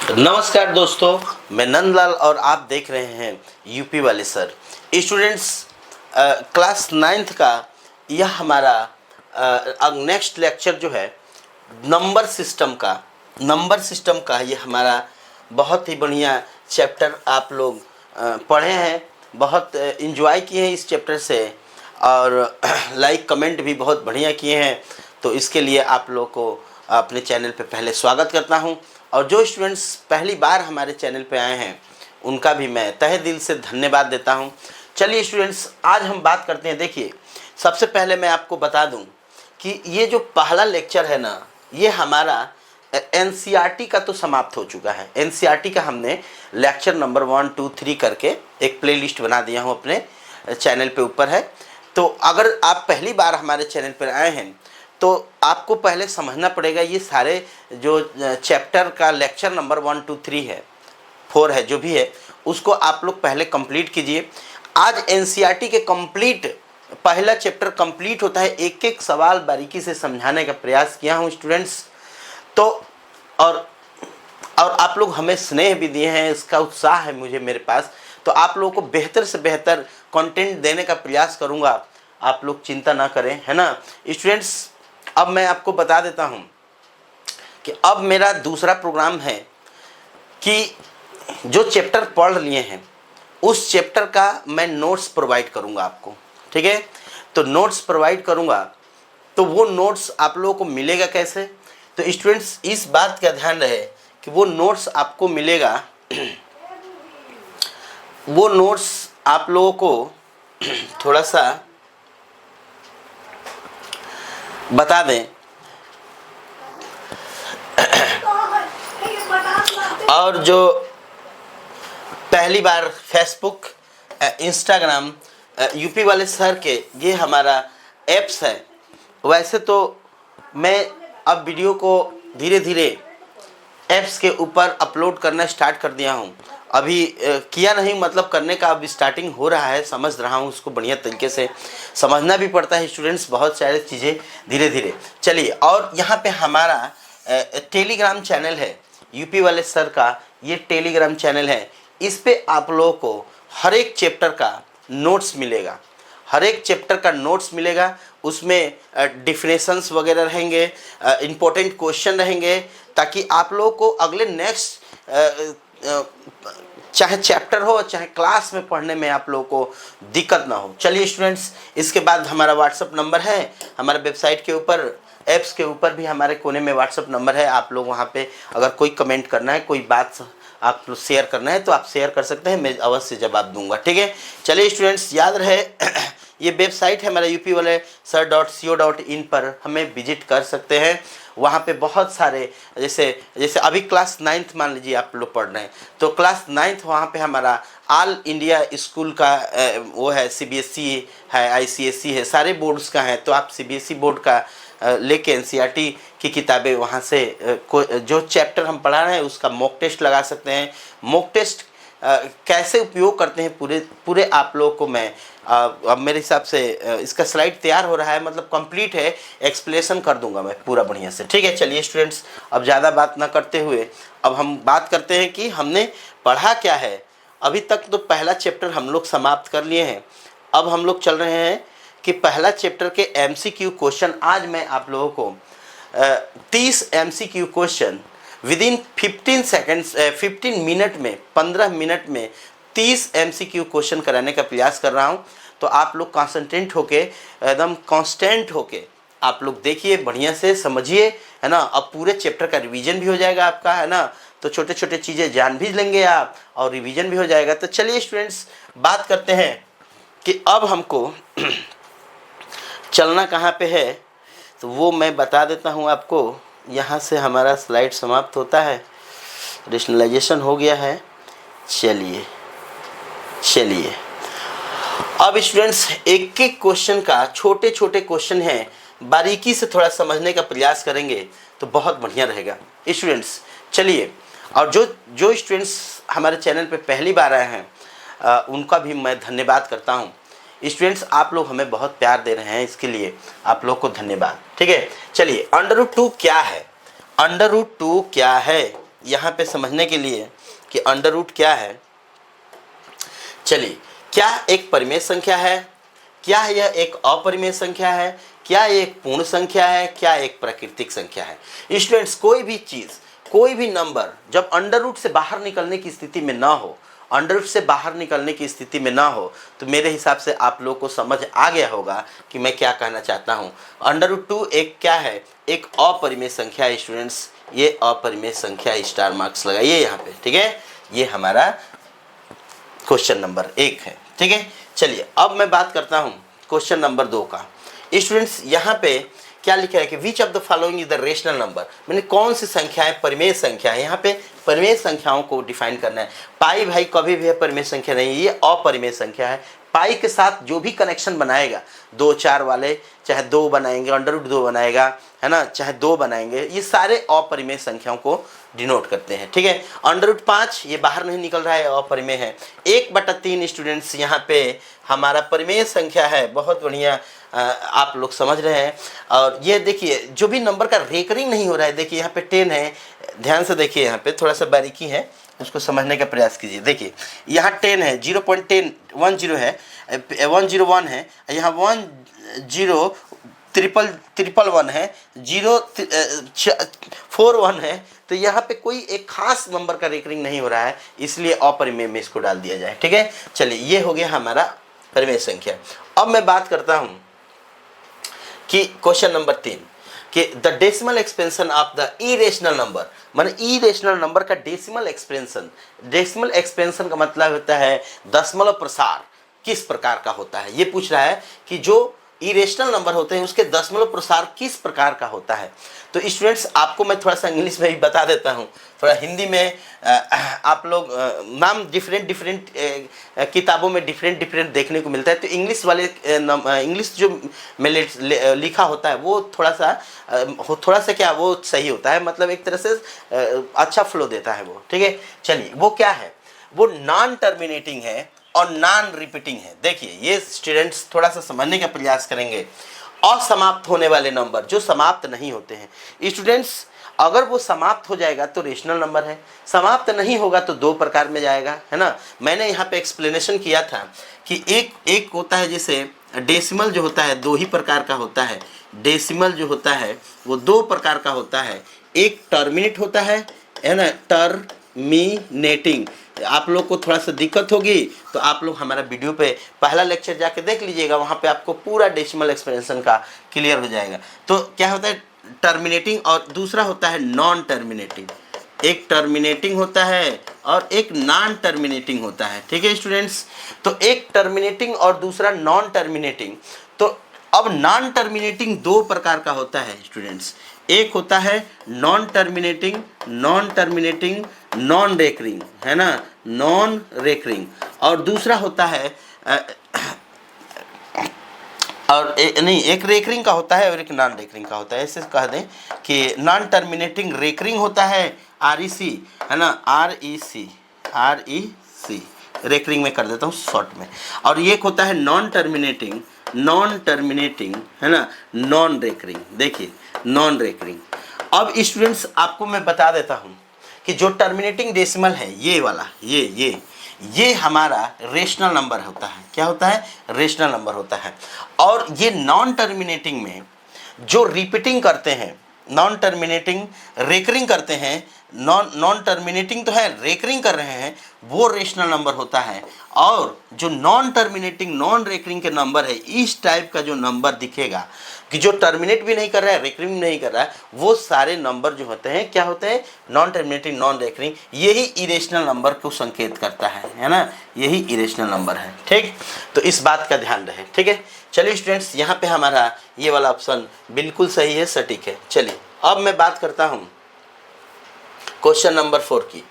नमस्कार दोस्तों, मैं नंदलाल और आप देख रहे हैं यूपी वाले सर। स्टूडेंट्स, क्लास नाइन्थ का यह हमारा नेक्स्ट लेक्चर जो है नंबर सिस्टम का ये हमारा बहुत ही बढ़िया चैप्टर आप लोग पढ़े हैं, बहुत इन्जॉय किए हैं इस चैप्टर से और लाइक कमेंट भी बहुत बढ़िया किए हैं। तो इसके लिए आप लोग को अपने चैनल पे पहले स्वागत करता हूं और जो स्टूडेंट्स पहली बार हमारे चैनल पे आए हैं उनका भी मैं तहे दिल से धन्यवाद देता हूं। चलिए स्टूडेंट्स, आज हम बात करते हैं। देखिए, सबसे पहले मैं आपको बता दूं कि ये जो पहला लेक्चर है ना, ये हमारा एनसीईआरटी का तो समाप्त हो चुका है। एनसीईआरटी का हमने लेक्चर नंबर 1, 2, 3 करके एक प्लेलिस्ट बना दिया हूँ, अपने चैनल पे ऊपर है। तो अगर आप पहली बार हमारे चैनल पर आए हैं तो आपको पहले समझना पड़ेगा ये सारे जो चैप्टर का लेक्चर नंबर 1, 2, 3 है, 4 है, जो भी है उसको आप लोग पहले कंप्लीट कीजिए। आज एनसीईआरटी के कंप्लीट पहला चैप्टर कंप्लीट होता है, एक एक सवाल बारीकी से समझाने का प्रयास किया हूँ स्टूडेंट्स। तो और आप लोग हमें स्नेह भी दिए हैं, इसका उत्साह है मुझे मेरे पास। तो आप लोगों को बेहतर से बेहतर कंटेंट देने का प्रयास करूँगा, आप लोग चिंता ना करें, है ना स्टूडेंट्स। अब मैं आपको बता देता हूं कि अब मेरा दूसरा प्रोग्राम है कि जो चैप्टर पढ़ लिए हैं उस चैप्टर का मैं नोट्स प्रोवाइड करूंगा आपको, ठीक है। तो नोट्स प्रोवाइड करूंगा, तो वो नोट्स आप लोगों को मिलेगा कैसे? तो स्टूडेंट्स, इस बात का ध्यान रहे कि वो नोट्स आपको मिलेगा, वो नोट्स आप लोगों को थोड़ा सा बता दें। और जो पहली बार फेसबुक, इंस्टाग्राम, यूपी वाले सर के ये हमारा ऐप्स है, वैसे तो मैं अब वीडियो को धीरे धीरे ऐप्स के ऊपर अपलोड करना स्टार्ट कर दिया हूँ। अभी किया नहीं, मतलब करने का अब स्टार्टिंग हो रहा है, समझ रहा हूँ उसको बढ़िया तरीके से। समझना भी पड़ता है स्टूडेंट्स, बहुत सारी चीज़ें धीरे धीरे। चलिए, और यहाँ पे हमारा टेलीग्राम चैनल है यूपी वाले सर का, ये टेलीग्राम चैनल है। इस पे आप लोगों को हर एक चैप्टर का नोट्स मिलेगा, हर एक चैप्टर का नोट्स मिलेगा। उसमें डिफिनेशंस वगैरह रहेंगे, इम्पोर्टेंट क्वेश्चन रहेंगे, ताकि आप लोगों को अगले नेक्स्ट चाहे चैप्टर हो चाहे क्लास में पढ़ने में आप लोगों को दिक्कत ना हो। चलिए स्टूडेंट्स, इसके बाद हमारा व्हाट्सअप नंबर है, हमारे वेबसाइट के ऊपर, ऐप्स के ऊपर भी हमारे कोने में व्हाट्सअप नंबर है। आप लोग वहाँ पे अगर कोई कमेंट करना है, कोई बात आप शेयर करना है तो आप शेयर कर सकते हैं, मैं अवश्य जवाब दूंगा, ठीक है। चलिए स्टूडेंट्स, याद रहे ये वेबसाइट है हमारा यूपी वाले sir.co.in पर हमें विजिट कर सकते हैं। वहाँ पे बहुत सारे, जैसे अभी क्लास 9th मान लीजिए आप लोग पढ़ रहे हैं, तो क्लास 9th वहाँ पे हमारा ऑल इंडिया स्कूल का वो है, सीबीएसई है, आईसीएसई है, सारे बोर्ड्स का है। तो आप सीबीएसई बोर्ड का लेके एनसीईआरटी की किताबें वहाँ से जो चैप्टर हम पढ़ा रहे हैं उसका मॉक टेस्ट लगा सकते हैं। मॉक टेस्ट कैसे उपयोग करते हैं पूरे आप लोगों को मैं अब मेरे हिसाब से इसका स्लाइड तैयार हो रहा है, मतलब कंप्लीट है, एक्सप्लेनेशन कर दूंगा मैं पूरा बढ़िया से, ठीक है। चलिए स्टूडेंट्स, अब ज़्यादा बात ना करते हुए अब हम बात करते हैं कि हमने पढ़ा क्या है। अभी तक तो पहला चैप्टर हम लोग समाप्त कर लिए हैं। अब हम लोग चल रहे हैं कि पहला चैप्टर के एमसीक्यू क्वेश्चन। आज मैं आप लोगों को 30 MCQ question within 15 seconds, 15 minute में, 15 मिनट में 30 एमसीक्यू क्वेश्चन कराने का प्रयास कर रहा हूं। तो आप लोग कॉन्सेंट्रेट होके, एकदम कांस्टेंट होके आप लोग देखिए, बढ़िया से समझिए, है ना। अब पूरे चैप्टर का रिवीजन भी हो जाएगा आपका, है ना। तो छोटे छोटे चीज़ें जान भी लेंगे आप और रिवीजन भी हो जाएगा। तो चलिए स्टूडेंट्स, बात करते हैं कि अब हमको चलना कहाँ पे है, तो वो मैं बता देता हूँ आपको। यहाँ से हमारा स्लाइड समाप्त होता है, रेशनलाइजेशन हो गया है। चलिए अब स्टूडेंट्स, एक एक क्वेश्चन का, छोटे छोटे क्वेश्चन हैं, बारीकी से थोड़ा समझने का प्रयास करेंगे तो बहुत बढ़िया रहेगा स्टूडेंट्स। चलिए, और जो स्टूडेंट्स हमारे चैनल पे पहली बार आए हैं उनका भी मैं धन्यवाद करता हूँ। स्टूडेंट्स, आप लोग हमें बहुत प्यार दे रहे हैं, इसके लिए आप लोग को धन्यवाद, ठीक है। चलिए, अंडर रूट 2 क्या है? अंडर रूट 2 क्या है यहाँ पे समझने के लिए कि अंडर रूट क्या है, चलिए, क्या एक परिमेय संख्या है, क्या यह एक अपरिमेय संख्या है, क्या ये एक पूर्ण संख्या है, क्या एक प्राकृतिक संख्या है। स्टूडेंट्स, कोई भी चीज़, कोई भी नंबर जब अंडर रूट से बाहर निकलने की स्थिति में ना हो, अंडर रूट से बाहर निकलने की स्थिति में ना हो, तो मेरे हिसाब से आप लोग को समझ आ गया होगा कि मैं क्या कहना चाहता हूँ। अंडर रूट 2 एक क्या है, एक अपरिमेय संख्या है स्टूडेंट्स। ये अपरिमेय संख्या, स्टार मार्क्स लगाइए यहाँ पे, ठीक है। ये हमारा क्वेश्चन नंबर 1 है, ठीक है। चलिए अब मैं बात करता हूँ क्वेश्चन नंबर 2 का। स्टूडेंट्स, यहाँ पे क्या लिखा है कि which of the following is the rational number, मैंने कौन सी संख्याएं परिमेय संख्या है। यहाँ पे परिमेय संख्याओं को डिफाइन करना है। पाई भाई कभी भी परिमेय संख्या नहीं है, ये अपरिमेय संख्या है। पाई के साथ जो भी कनेक्शन बनाएगा, 2 4 वाले, चाहे 2 बनाएंगे, अंडर रूट 2 बनाएगा, है ना, चाहे 2 बनाएंगे, ये सारे अपरिमेय संख्याओं को डिनोट करते हैं, ठीक है। अंडर रूट 5 ये बाहर नहीं निकल रहा है, अपरिमेय है। 1/3 स्टूडेंट्स यहाँ पे हमारा परिमेय संख्या है। बहुत बढ़िया, आप लोग समझ रहे हैं। और ये देखिए, जो भी नंबर का रेकरिंग नहीं हो रहा है, देखिए यहाँ पे 10 है, ध्यान से देखिए, यहाँ पे थोड़ा सा बारीकी है, उसको समझने का प्रयास कीजिए। देखिए यहाँ 10 है, 0.10 10 है, 101 है, यहाँ 1 है, 041 है। तो यहाँ पे कोई एक खास नंबर का रेकरिंग नहीं हो रहा है, इसलिए अपरिमेय में इसको डाल दिया जाए, ठीक है। चलिए, ये हो गया हमारा परिमेय संख्या। अब मैं बात करता हूँ कि क्वेश्चन नंबर 3 कि the decimal expansion of the irrational number, माने इरेशनल नंबर का डेसिमल एक्सपेंशन। डेसिमल एक्सपेंशन का मतलब होता है दशमलव प्रसार किस प्रकार का होता है। ये पूछ रहा है कि जो इरेशनल नंबर होते हैं उसके दशमलव प्रसार किस प्रकार का होता है। तो स्टूडेंट्स, आपको मैं थोड़ा सा इंग्लिश में भी बता देता हूँ, थोड़ा हिंदी में आप लोग नाम डिफरेंट किताबों में डिफरेंट देखने को मिलता है। तो इंग्लिश वाले इंग्लिश जो में लिखा होता है वो थोड़ा सा क्या, वो सही होता है, मतलब एक तरह से अच्छा फ्लो देता है वो, ठीक है। चलिए, वो क्या है, वो नॉन टर्मिनेटिंग है और नॉन रिपीटिंग है। देखिए, ये स्टूडेंट्स थोड़ा सा समझने का प्रयास करेंगे। असमाप्त होने वाले नंबर जो समाप्त नहीं होते हैं स्टूडेंट्स, अगर वो समाप्त हो जाएगा तो रेशनल नंबर है, समाप्त नहीं होगा तो 2 प्रकार में जाएगा, है ना। मैंने यहाँ पे एक्सप्लेनेशन किया था कि एक होता है, जैसे डेसिमल जो होता है 2 ही प्रकार का होता है। डेसिमल जो होता है वो 2 प्रकार का होता है। एक टर्मिनेट होता है ना, टर्मिनेटिंग। आप लोग को थोड़ा सा दिक्कत होगी तो आप लोग हमारा वीडियो पे पहला लेक्चर जाके देख लीजिएगा, वहाँ पे आपको पूरा डेसिमल एक्सपेंशन का क्लियर हो जाएगा। तो क्या होता है टर्मिनेटिंग, और दूसरा होता है नॉन टर्मिनेटिंग। एक टर्मिनेटिंग होता है और एक नॉन टर्मिनेटिंग होता है, ठीक है स्टूडेंट्स। तो एक टर्मिनेटिंग और दूसरा नॉन टर्मिनेटिंग। तो अब नॉन टर्मिनेटिंग 2 प्रकार का होता है स्टूडेंट्स। एक होता है नॉन टर्मिनेटिंग नॉन रेकरिंग, है ना, नॉन रेकरिंग। और दूसरा होता है एक रेकरिंग का होता है और एक नॉन रेकरिंग का होता है। ऐसे कह दें कि नॉन टर्मिनेटिंग रेकरिंग होता है, REC, है ना, REC रेकरिंग में कर देता हूँ शॉर्ट में। और एक होता है नॉन टर्मिनेटिंग, है ना, नॉन रेकरिंग। देखिए, नॉन रेकरिंग। अब स्टूडेंट्स, आपको मैं बता देता हूँ कि जो टर्मिनेटिंग डेसिमल है, ये वाला, ये हमारा रेशनल नंबर होता है। क्या होता है? रेशनल नंबर होता है। और ये नॉन टर्मिनेटिंग में जो रिपीटिंग करते हैं, नॉन टर्मिनेटिंग रेकरिंग करते हैं, नॉन टर्मिनेटिंग तो है, रेकरिंग कर रहे हैं, वो रेशनल नंबर होता है। और जो नॉन टर्मिनेटिंग नॉन रेकरिंग के नंबर है, इस टाइप का जो नंबर दिखेगा कि जो टर्मिनेट भी नहीं कर रहा है, रेकरिंग नहीं कर रहा है, वो सारे नंबर जो होते हैं क्या होते हैं? Non terminating non recurring. यही इरेशनल नंबर को संकेत करता है ना, यही इरेशनल नंबर है। ठीक, तो इस बात का ध्यान रहे। ठीक है, चलिए स्टूडेंट्स, यहाँ पे हमारा ये वाला ऑप्शन बिल्कुल सही है, सटीक है। चलिए अब मैं बात करता हूँ क्वेश्चन नंबर 4 की,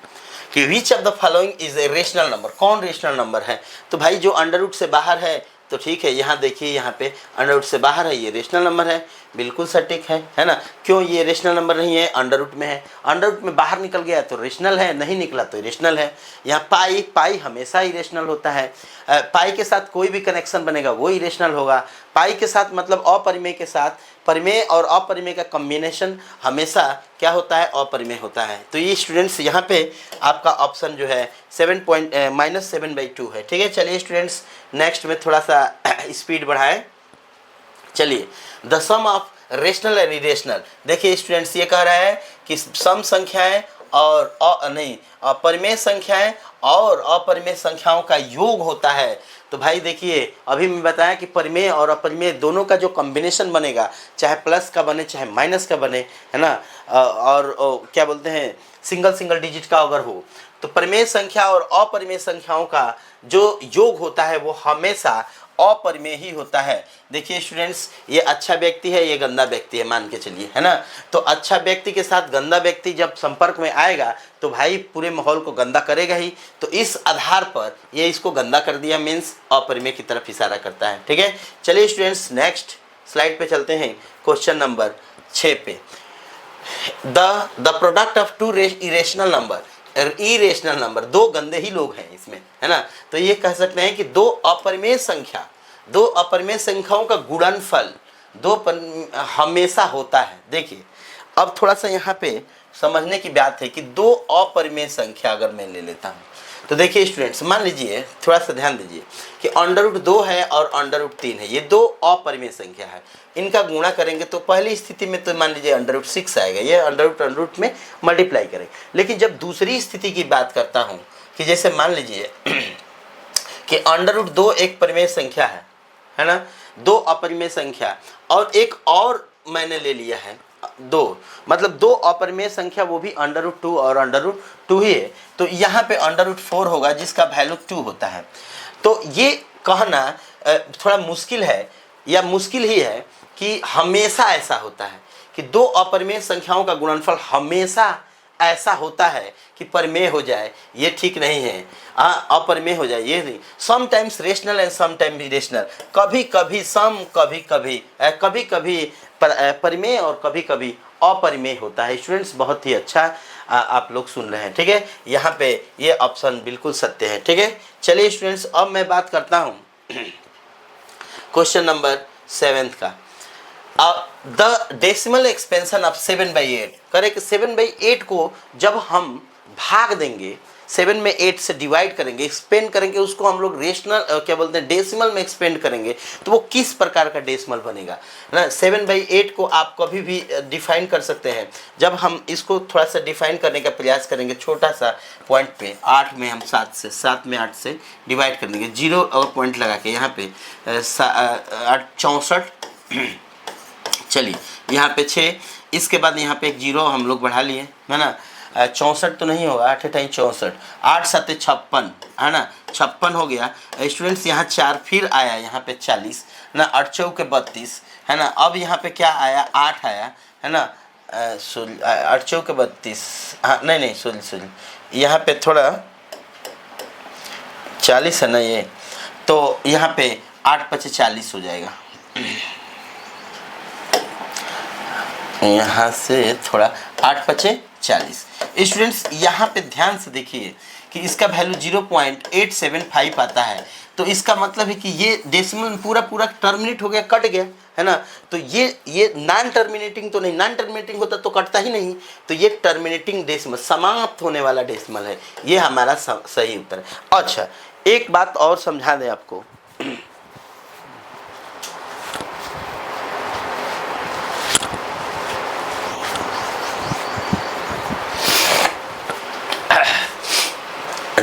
कि which of the following is a rational number. कौन रेशनल नंबर है? तो भाई जो अंडर रूट से बाहर है तो ठीक है, यहाँ देखिए, यहाँ पे अंडर रूट से बाहर है, ये रेशनल नंबर है, बिल्कुल सटीक है ना। क्यों ये रेशनल नंबर नहीं है? अंडर रूट में है, अंडर रूट में बाहर निकल गया तो रेशनल है, नहीं निकला तो इरेशनल है। यहाँ पाई हमेशा इरेशनल होता है। पाई के साथ कोई भी कनेक्शन बनेगा वो इरेशनल होगा। पाई के साथ मतलब अपरिमेय के साथ परिमेय और अपरिमेय का कॉम्बिनेशन हमेशा क्या होता है, अपरिमेय होता है। तो ये स्टूडेंट्स यहाँ पे आपका ऑप्शन जो है -7/2 है। ठीक है, चलिए स्टूडेंट्स नेक्स्ट में थोड़ा सा स्पीड बढ़ाएं। चलिए, the sum of rational and irrational. देखिए स्टूडेंट्स, ये कह रहा है कि सम संख्याएं और अपरिमेय संख्याएं और अपरिमेय संख्याओं का योग होता है। तो भाई देखिए, अभी मैं बताया कि परिमेय और अपरिमेय दोनों का जो कॉम्बिनेशन बनेगा, चाहे प्लस का बने चाहे माइनस का बने, है ना, और क्या बोलते हैं, सिंगल डिजिट का अगर हो, तो परिमेय संख्या और अपरिमेय संख्याओं का जो योग होता है वो हमेशा अपरिमेय ही होता है। देखिए स्टूडेंट्स, ये अच्छा व्यक्ति है, ये गंदा व्यक्ति है, मान के चलिए, है ना। तो अच्छा व्यक्ति के साथ गंदा व्यक्ति जब संपर्क में आएगा तो भाई पूरे माहौल को गंदा करेगा ही। तो इस आधार पर ये इसको गंदा कर दिया, मीन्स अपरिमेय की तरफ इशारा करता है। ठीक है, चलिए स्टूडेंट्स नेक्स्ट स्लाइड पे चलते हैं, क्वेश्चन नंबर 6 पे। The product of two irrational number, irrational number, दो गंदे ही लोग हैं इसमें, है ना। तो ये कह सकते हैं कि दो अपरिमेय संख्याओं का गुणनफल हमेशा होता है। देखिए अब थोड़ा सा यहाँ पे समझने की बात है कि दो अपरिमेय संख्या अगर मैं ले लेता हूँ, तो देखिए स्टूडेंट्स, मान लीजिए, थोड़ा सा ध्यान दीजिए कि √2 है और √3 है, ये दो अपरिमेय संख्या है। इनका गुणा करेंगे तो पहली स्थिति में तो मान लीजिए √6 आएगा, ये √√ में मल्टीप्लाई करेंगे। लेकिन जब दूसरी स्थिति की बात करता हूँ कि जैसे मान लीजिए कि √2 एक परिमेय संख्या है ना, दो अपरिमेय संख्या, और एक और मैंने ले लिया है दो, मतलब दो अपरिमेय संख्या, वो भी √2 और √2 ही है। तो यहाँ पे √4 होगा जिसका वैल्यू 2 होता है। तो ये कहना थोड़ा मुश्किल है, या मुश्किल ही है कि हमेशा ऐसा होता है कि दो अपरिमेय संख्याओं का गुणनफल हमेशा ऐसा होता है कि परिमेय हो जाए, ये ठीक नहीं है। अपरिमेय हो जाए ये नहीं। Sometimes rational and sometimes irrational, कभी कभी सम, कभी कभी परिमेय और कभी कभी अपरिमेय होता है। स्टूडेंट्स बहुत ही अच्छा आप लोग सुन रहे हैं। ठीक है, यहाँ पे ये ऑप्शन बिल्कुल सत्य है। ठीक है, चलिए स्टूडेंट्स अब मैं बात करता हूँ क्वेश्चन नंबर 7 का। द डेसिमल एक्सपेंशन ऑफ 7/8, करें कि 7/8 को जब हम भाग देंगे, 7 में 8 से डिवाइड करेंगे, एक्सपेंड करेंगे, उसको हम लोग रेशनल क्या बोलते हैं, डेसिमल में एक्सपेंड करेंगे, तो वो किस प्रकार का डेसिमल बनेगा ना। 7/8 को आप कभी भी डिफाइन कर सकते हैं। जब हम इसको थोड़ा सा डिफाइन करने का प्रयास करेंगे, छोटा सा पॉइंट पे 8 में हम 7 में 8 से डिवाइड कर देंगे, 0 और पॉइंट लगा के यहाँ पे 64, चलिए यहाँ पे 6, इसके बाद यहाँ पे एक 0 हम लोग बढ़ा लिए, है ना। 64 तो नहीं होगा, 8 × 64, 8 × 7 = 56, है ना, 56 हो गया। स्टूडेंट्स यहाँ 4 फिर आया, यहाँ पे 40, है ना, 8 × 4 = 32, है ना। अब यहाँ पे क्या आया, 8 आया, है ना, 8 × 4 = 32, हाँ नहीं सुन यहाँ पे थोड़ा 40 है ना ये, तो यहाँ पे 8 × 5 = 40 हो जाएगा। यहाँ से थोड़ा 8 × 5 = 40। स्टूडेंट्स यहाँ पे ध्यान से देखिए कि इसका वैल्यू 0.875 आता है। तो इसका मतलब है कि ये डेसिमल पूरा टर्मिनेट हो गया, कट गया, है ना। तो ये नॉन टर्मिनेटिंग तो नहीं, नॉन टर्मिनेटिंग होता तो कटता ही नहीं। तो ये टर्मिनेटिंग डेसिमल, समाप्त होने वाला डेसिमल है, ये हमारा सही उत्तर है। अच्छा, एक बात और समझा दें आपको,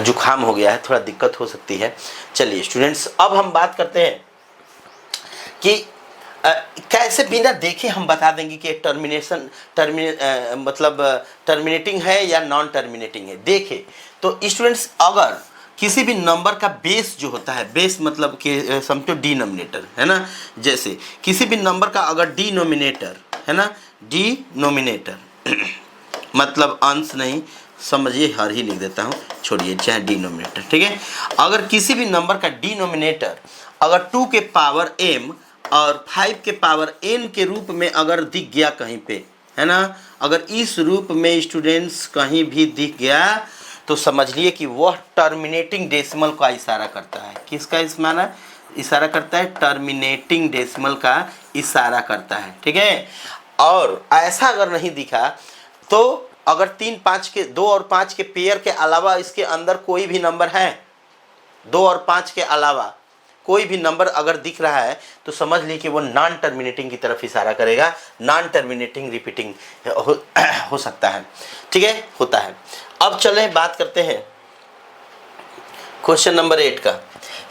जुकाम हो गया है, थोड़ा दिक्कत हो सकती है। चलिए स्टूडेंट्स अब हम बात करते हैं कि कैसे बिना देखे हम बता देंगे कि टर्मिनेटिंग है या नॉन टर्मिनेटिंग है। देखिए तो स्टूडेंट्स, अगर किसी भी नंबर का बेस जो होता है, बेस मतलब कि समझो डिनोमिनेटर, है ना। जैसे किसी भी नंबर का अगर डिनोमिनेटर, है ना, डिनोमिनेटर मतलब अंश नहीं, समझिए हर ही लिख देता हूँ, छोड़िए चाहे डिनोमिनेटर, ठीक है। अगर किसी भी नंबर का डिनोमिनेटर अगर 2 के पावर m और 5 के पावर n के रूप में अगर दिख गया कहीं पे, है ना, अगर इस रूप में स्टूडेंट्स कहीं भी दिख गया तो समझिए कि वह टर्मिनेटिंग डेसिमल का इशारा करता है। किसका इशारा करता है? टर्मिनेटिंग डेसिमल का इशारा करता है, ठीक है। और ऐसा अगर नहीं दिखा तो अगर 3 5 के 2 और 5 के पेयर के अलावा इसके अंदर कोई भी नंबर है, 2 और 5 के अलावा कोई भी नंबर अगर दिख रहा है तो समझ लीजिए कि वो नॉन टर्मिनेटिंग की तरफ इशारा करेगा। नॉन टर्मिनेटिंग रिपीटिंग हो सकता है, ठीक है, होता है। अब चलें बात करते हैं क्वेश्चन नंबर 8 का।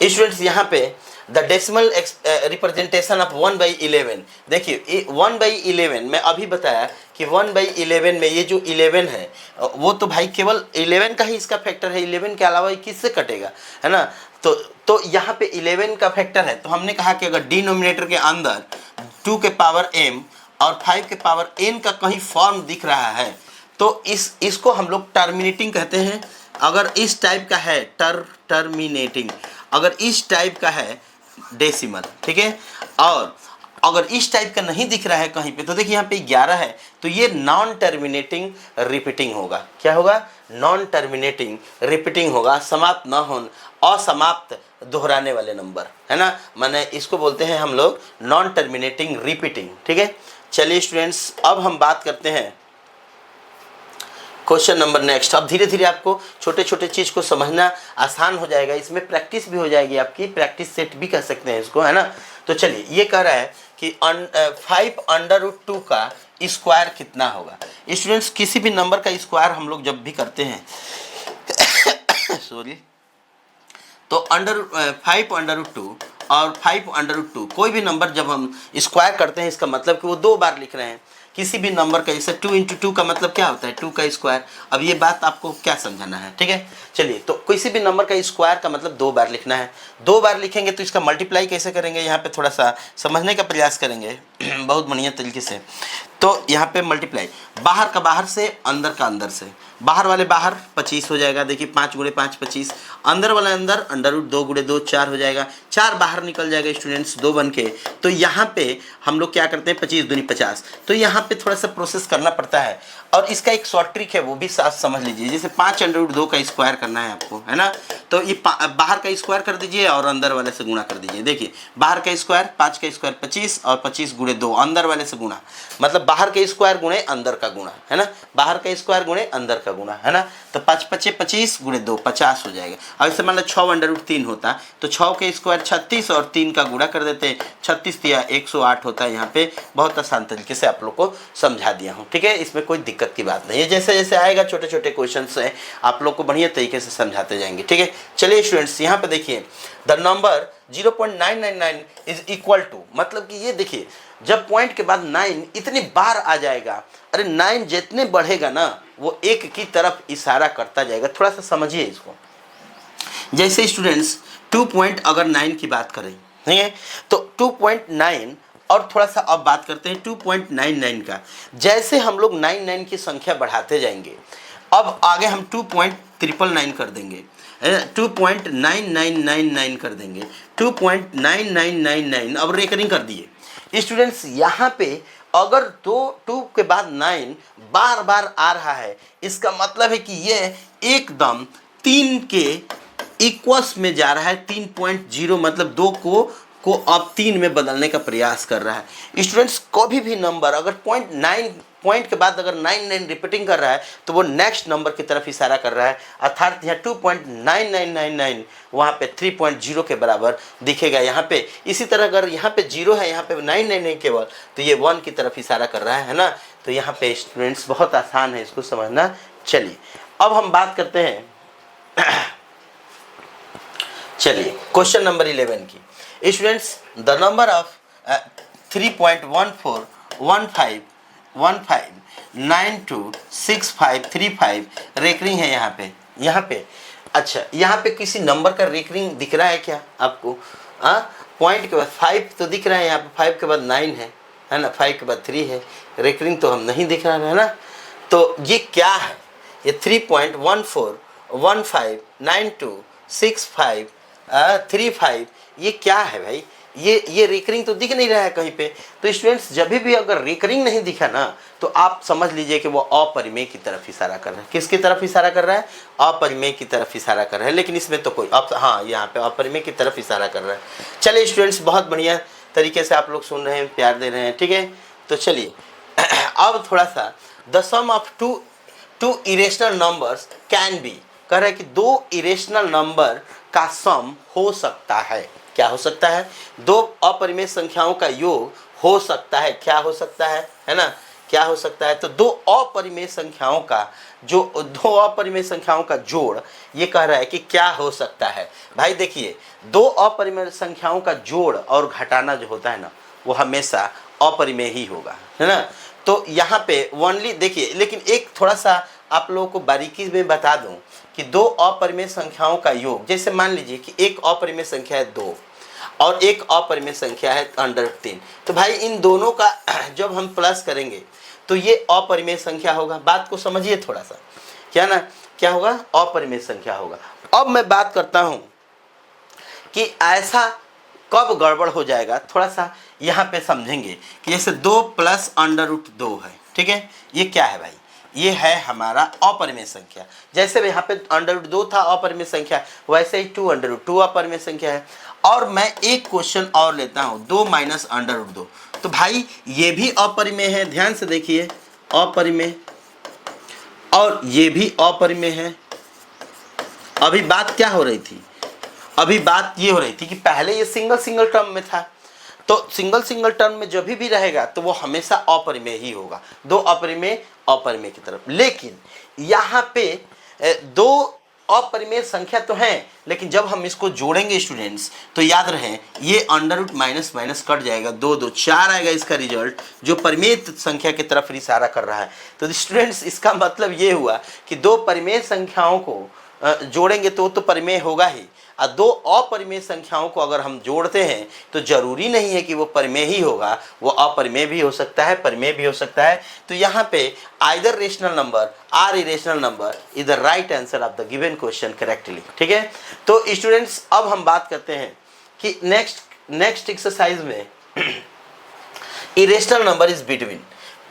स्टूडेंट्स यहाँ पे द डेसिमल रिप्रेजेंटेशन ऑफ 1/11, देखिए 1/11 मैं अभी बताया कि 1/11 में ये जो 11 है वो तो भाई केवल 11 का ही इसका फैक्टर है, 11 के अलावा ये किससे कटेगा, है ना। तो यहाँ पे 11 का फैक्टर है, तो हमने कहा कि अगर डिनोमिनेटर के अंदर 2 के पावर m और 5 के पावर n का कहीं फॉर्म दिख रहा है तो इसको हम लोग टर्मिनेटिंग कहते हैं। अगर इस टाइप का है टर्मिनेटिंग, अगर इस टाइप का है डेसिमल, ठीक है। और अगर इस टाइप का नहीं दिख रहा है कहीं पे तो देखिए यहाँ पे 11 है तो ये नॉन टर्मिनेटिंग रिपीटिंग होगा। क्या होगा? नॉन टर्मिनेटिंग रिपीटिंग होगा, समाप्त न होने, असमाप्त दोहराने वाले नंबर, है ना। माने इसको बोलते हैं हम लोग नॉन टर्मिनेटिंग रिपीटिंग, ठीक है। चलिए स्टूडेंट्स अब हम बात करते हैं क्वेश्चन नंबर नेक्स्ट। अब धीरे धीरे आपको छोटे छोटे चीज़ को समझना आसान हो जाएगा, इसमें प्रैक्टिस भी हो जाएगी आपकी, प्रैक्टिस सेट भी कह सकते हैं इसको, है ना। तो चलिए ये कह रहा है कि 5√2 का स्क्वायर कितना होगा। स्टूडेंट्स किसी भी नंबर का स्क्वायर हम लोग जब भी करते हैं सॉरी, तो 5√2 और 5√2 कोई भी नंबर जब हम स्क्वायर करते हैं इसका मतलब कि वो 2 बार लिख रहे हैं किसी भी नंबर का। जैसे 2 × 2 का मतलब क्या होता है? 2 का स्क्वायर। अब ये बात आपको क्या समझाना है, ठीक है। चलिए तो किसी भी नंबर का स्क्वायर का मतलब 2 बार लिखना है। 2 बार लिखेंगे तो इसका मल्टीप्लाई कैसे करेंगे, यहाँ पे थोड़ा सा समझने का प्रयास करेंगे बहुत बढ़िया तरीके से। तो यहाँ पे मल्टीप्लाई, बाहर का बाहर से, अंदर का अंदर से, बाहर वाले बाहर 25 हो जाएगा। देखिए 5 × 5 25, अंदर वाला अंदर, √2 × 2 4 हो जाएगा, 4 बाहर निकल जाएगा स्टूडेंट्स 2 बन के। तो यहाँ पे हम लोग क्या करते हैं 25 दूनी 50, तो यहाँ पे थोड़ा सा प्रोसेस करना पड़ता है और इसका एक शॉर्ट ट्रिक है वो भी साथ समझ लीजिए। जैसे 5√2 का स्क्वायर करना है आपको, है ना, तो ये बाहर का स्क्वायर कर दीजिए और अंदर वाले से गुणा कर दीजिए। देखिए बाहर का स्क्वायर 5 का स्क्वायर 25 और 25 × 2 अंदर वाले से गुणा, मतलब बाहर का स्क्वायर गुणे अंदर का गुणा, है ना, बाहर का स्क्वायर गुणे अंदर का गुणा, है ना। तो 5 × 5 25 × 2 50 हो जाएगा। अब इसे मान लो 6√3 होता तो 6 के स्क्वायर 36 और 3 का गुणा कर देते, 36 या 108 होता है। यहाँ पे बहुत आसान तरीके से आप लोग को समझा दिया हूँ, ठीक है, इसमें कोई दिक्कत की बात नहीं है। जैसे जैसे आएगा छोटे छोटे क्वेश्चन है आप लोग को बढ़िया तरीके से समझाते जाएंगे, ठीक है। चलिए स्टूडेंट्स यहाँ पे देखिए the number 0.999 is equal to, मतलब कि ये देखिए जब पॉइंट के बाद 9 इतनी बार आ जाएगा, अरे 9 जितने बढ़ेगा ना वो 1 की तरफ इशारा करता जाएगा। थोड़ा सा समझिए इसको। जैसे स्टूडेंट्स 2.9 की बात करें, ठीक है, तो 2.9 और थोड़ा सा अब बात करते हैं 2.99 का। जैसे हम लोग 99 की संख्या बढ़ाते जाएंगे, अब आगे हम 2.999 कर देंगे, 2.9999 कर देंगे, 2.9999 अब रेकरिंग कर दिए। स्टूडेंट्स यहाँ पे अगर 2 के बाद 9 बार बार आ रहा है इसका मतलब है कि ये एकदम 3 के इक्वस में जा रहा है। 3.0 मतलब 2 को अब 3 में बदलने का प्रयास कर रहा है। स्टूडेंट्स कभी भी नंबर अगर पॉइंट के बाद अगर 99 रिपीटिंग कर रहा है तो वो नेक्स्ट नंबर की तरफ इशारा कर रहा है, अर्थात यहाँ 2.9999 वहाँ पे 3.0 के बराबर दिखेगा यहाँ पे। इसी तरह अगर यहाँ पे 0 है, यहाँ पे 999 केवल, तो ये 1 की तरफ इशारा कर रहा है ना। तो यहाँ पे स्टूडेंट्स बहुत आसान है इसको समझना। चलिए अब हम बात करते हैं चलिए क्वेश्चन नंबर 11 की। Students the number of 3.1415926535 recurring है यहाँ पे। अच्छा यहाँ पे किसी नंबर का रेकरिंग दिख रहा है क्या आपको? पॉइंट के बाद 5 तो दिख रहा है, यहाँ पे 5 के बाद 9 है ना, 5 के बाद 3 है, रेकरिंग तो हम नहीं दिख रहा है ना। तो ये क्या है? ये 3.1415926535 ये क्या है भाई? ये रिकरिंग तो दिख नहीं रहा है कहीं पे। तो स्टूडेंट्स जब भी अगर रिकरिंग नहीं दिखा ना तो आप समझ लीजिए कि वो अपरिमेय की तरफ इशारा कर रहा है। किसकी तरफ इशारा कर रहा है? अपरिमेय की तरफ इशारा कर रहा है। लेकिन इसमें तो कोई हाँ यहाँ पे अपरिमेय की तरफ इशारा कर रहा है। चलिए स्टूडेंट्स बहुत बढ़िया तरीके से आप लोग सुन रहे हैं, प्यार दे रहे हैं, ठीक है। तो चलिए अब थोड़ा सा the sum of two irrational numbers can be, कह रहा है कि दो इरेशनल नंबर का सम हो सकता है। क्या हो सकता है? दो अपरिमेय संख्याओं का योग हो सकता है। क्या हो सकता है ना? क्या हो सकता है? तो दो अपरिमेय संख्याओं का जोड़, ये कह रहा है कि क्या हो सकता है। भाई देखिए, दो अपरिमेय संख्याओं का जोड़ और घटाना जो होता है ना, वो हमेशा अपरिमेय ही होगा, है ना। तो यहाँ पे ओनली देखिए, लेकिन एक थोड़ा सा आप लोगों को बारीकी में बता दूं कि दो अपरिमेय संख्याओं का योग, जैसे मान लीजिए कि एक अपरिमेय संख्या है 2 और एक अपरिमेय संख्या है √3, तो भाई इन दोनों का जब हम प्लस करेंगे तो ये अपरिमेय संख्या होगा। बात को समझिए थोड़ा सा, क्या होगा? अपरिमेय संख्या होगा। अब मैं बात करता हूं कि ऐसा कब गड़बड़ हो जाएगा, थोड़ा सा यहाँ पे समझेंगे कि जैसे 2 + √2 है, ठीक है। ये क्या है भाई? ये है हमारा अपरिमेय संख्या। जैसे यहाँ पे √2 था अपरिमेय संख्या, वैसे ही 2√2 अपरिमेय संख्या है। और मैं एक क्वेश्चन और लेता हूँ, 2 - √2, तो भाई ये भी अपरिमेय है। ध्यान से देखिए, अपरिमेय, और ये भी अपरिमेय है। अभी बात क्या हो रही थी? अभी बात ये हो रही थी कि पहले ये सिंगल टर्म में था, तो सिंगल टर्म में जब भी रहेगा तो वो हमेशा अपरिमेय ही होगा, दो अपरिमेय की तरफ। लेकिन यहाँ पे दो अपरिमेय संख्या तो है, लेकिन जब हम इसको जोड़ेंगे स्टूडेंट्स, तो याद रहे ये अंडर माइनस माइनस कट जाएगा, 2 2 4 आएगा इसका रिजल्ट, जो परिमेय संख्या की तरफ इशारा कर रहा है। तो स्टूडेंट्स इसका मतलब ये हुआ कि दो परिमेय संख्याओं को जोड़ेंगे तो परिमेय होगा ही, और दो अपरिमेय संख्याओं को अगर हम जोड़ते हैं तो जरूरी नहीं है कि वो परिमेय ही होगा, वो अपरिमेय भी हो सकता है, परिमेय भी हो सकता है। तो यहाँ पे either rational number or irrational number is the right answer of the given question correctly, ठीक है। तो स्टूडेंट्स अब हम बात करते हैं कि नेक्स्ट एक्सरसाइज में इरेशनल नंबर इज बिटवीन,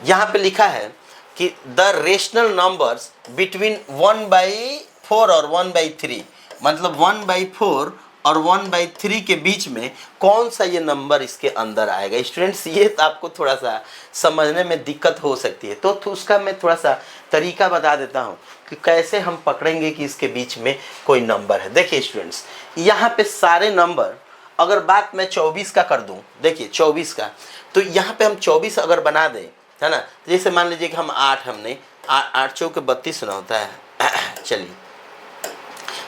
यहाँ पे लिखा है कि द रेशनल नंबर्स बिटवीन 1/4 और 1/3, मतलब 1/4 और 1/3 के बीच में कौन सा ये नंबर इसके अंदर आएगा। स्टूडेंट्स ये तो आपको थोड़ा सा समझने में दिक्कत हो सकती है, तो उसका मैं थोड़ा सा तरीका बता देता हूँ कि कैसे हम पकड़ेंगे कि इसके बीच में कोई नंबर है। देखिए स्टूडेंट्स, यहाँ पे सारे नंबर, अगर बात मैं 24 का कर दूँ, देखिए 24 का, तो यहाँ पे हम 24 अगर बना दें, है ना, जैसे मान लीजिए कि हम 8, हमने 8 चौके 32 ना होता है, चलिए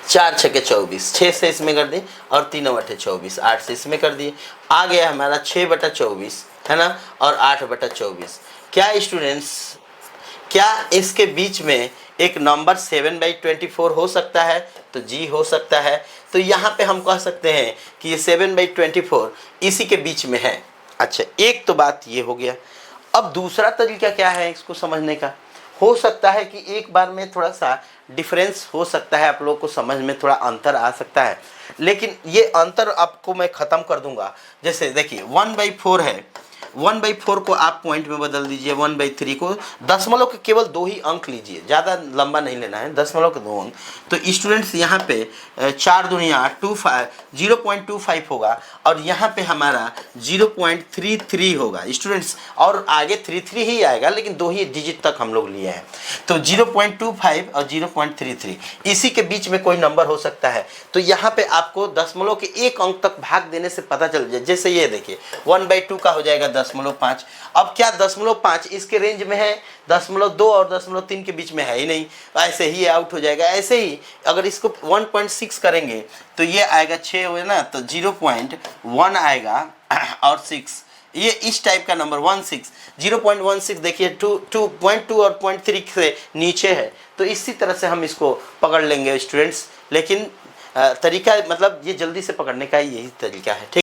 4 छके 24, 6 से इसमें कर दिए और 3 बटे 24, 8 से इसमें कर दिए, आ गया हमारा 6/24, है ना, और 8/24। क्या स्टूडेंट्स, क्या इसके बीच में एक नंबर 7/24 हो सकता है? तो जी हो सकता है। तो यहाँ पे हम कह सकते हैं कि ये 7/24 इसी के बीच में है। अच्छा, एक तो बात ये हो गया। अब दूसरा तरीका क्या है इसको समझने का? हो सकता है कि एक बार में थोड़ा सा डिफरेंस हो सकता है, आप लोग को समझ में थोड़ा अंतर आ सकता है, लेकिन ये अंतर आपको मैं ख़त्म कर दूंगा। जैसे देखिए 1/4 है, 1/4 को आप पॉइंट में बदल दीजिए, 1/3 को दशमलव के केवल 2 ही अंक लीजिए, ज़्यादा लंबा नहीं लेना है, दशमलव के 2 अंक। तो स्टूडेंट्स यहाँ पे 4 दूनी 8, 0.25 होगा, और यहाँ पे हमारा 0.33 होगा स्टूडेंट्स, और आगे 33 ही आएगा, लेकिन 2 ही डिजिट तक हम लोग लिए हैं। तो 0.25 और 0.33 इसी के बीच में कोई नंबर हो सकता है। तो यहाँ पे आपको दशमलव के 1 अंक तक भाग देने से पता चल जाए। जैसे ये देखिए 1/2 का हो जाएगा 0.5। अब क्या 0.5 इसके रेंज में है? 0.2 और 0.3 के बीच में है ही नहीं, ऐसे ही आउट हो जाएगा। ऐसे ही अगर इसको 1.6 करेंगे तो ये आएगा 6 हुए ना, तो 0.1 आएगा और 6, ये इस टाइप का नंबर 0.16 देखिए 2.2 और 0.3 से नीचे है। तो इसी तरह से हम इसको पकड़ लेंगे स्टूडेंट्स, लेकिन तरीका मतलब ये जल्दी से पकड़ने का यही तरीका है, ठीक।